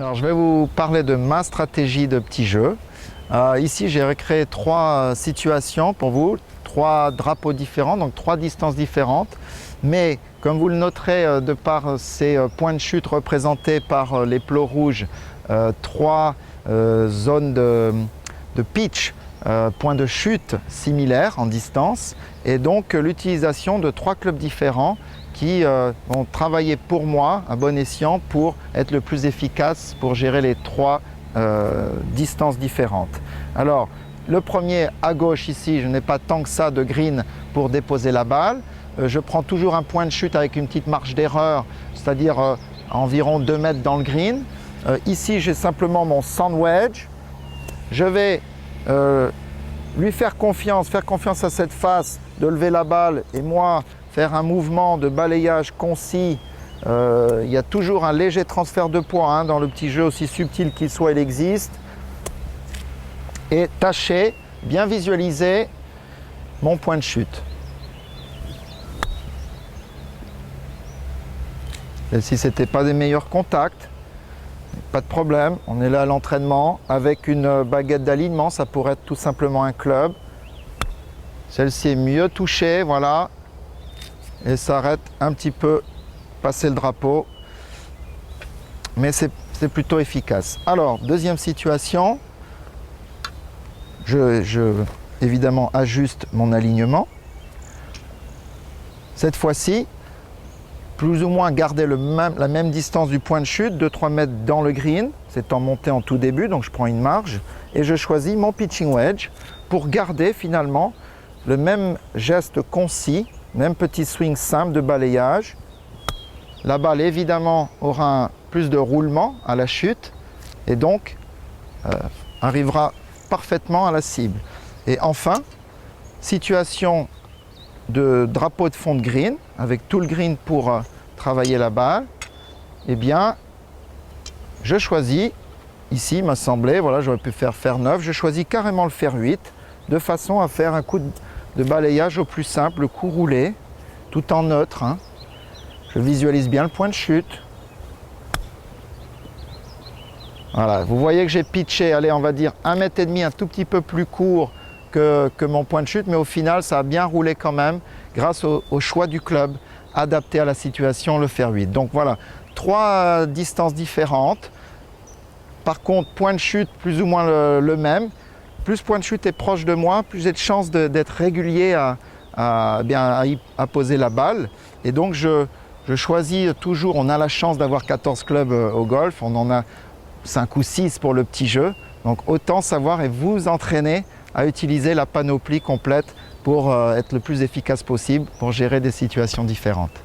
Alors, je vais vous parler de ma stratégie de petit jeu. Ici, j'ai recréé trois situations pour vous, trois drapeaux différents, donc trois distances différentes. Mais comme vous le noterez de par ces points de chute représentés par les plots rouges, trois zones de pitch, points de chute similaires en distance, et donc l'utilisation de trois clubs différents qui vont travailler pour moi à bon escient pour être le plus efficace pour gérer les trois distances différentes. Alors, le premier à gauche ici, je n'ai pas tant que ça de green pour déposer la balle. Je prends toujours un point de chute avec une petite marge d'erreur, c'est-à-dire environ 2 mètres dans le green. Ici, j'ai simplement mon sand wedge. Je vais lui faire confiance à cette face de lever la balle et moi faire un mouvement de balayage concis. Il y a toujours un léger transfert de poids dans le petit jeu, aussi subtil qu'il soit, il existe. Et tâcher, bien visualiser mon point de chute. Et si ce n'était pas des meilleurs contacts, pas de problème, on est là à l'entraînement. Avec une baguette d'alignement, ça pourrait être tout simplement un club. Celle-ci est mieux touchée, voilà. Et s'arrête un petit peu, passer le drapeau. Mais c'est plutôt efficace. Alors, deuxième situation. Je évidemment ajuste mon alignement. Cette fois-ci, plus ou moins garder la même distance du point de chute, 2-3 mètres dans le green. C'est en montée en tout début, donc je prends une marge. Et je choisis mon pitching wedge pour garder finalement le même geste concis, même petit swing simple de balayage. La balle évidemment aura plus de roulement à la chute et donc arrivera parfaitement à la cible. Et enfin, situation de drapeau de fond de green, avec tout le green pour travailler la balle, eh bien, je choisis, ici il m'a semblé, voilà, j'aurais pu faire fer 9, je choisis carrément le fer 8, de façon à faire un coup de balayage au plus simple, le coup roulé, tout en neutre. Je visualise bien le point de chute. Voilà, vous voyez que j'ai pitché, allez, on va dire 1,5 m, un tout petit peu plus court que mon point de chute, mais au final, ça a bien roulé quand même grâce au choix du club adapté à la situation, le fer 8. Donc voilà, trois distances différentes. Par contre, point de chute plus ou moins le même. Plus point de chute est proche de moi, plus j'ai de chances d'être régulier à poser la balle. Et donc, je choisis toujours, on a la chance d'avoir 14 clubs au golf, on en a 5 ou 6 pour le petit jeu. Donc autant savoir et vous entraîner à utiliser la panoplie complète pour être le plus efficace possible pour gérer des situations différentes.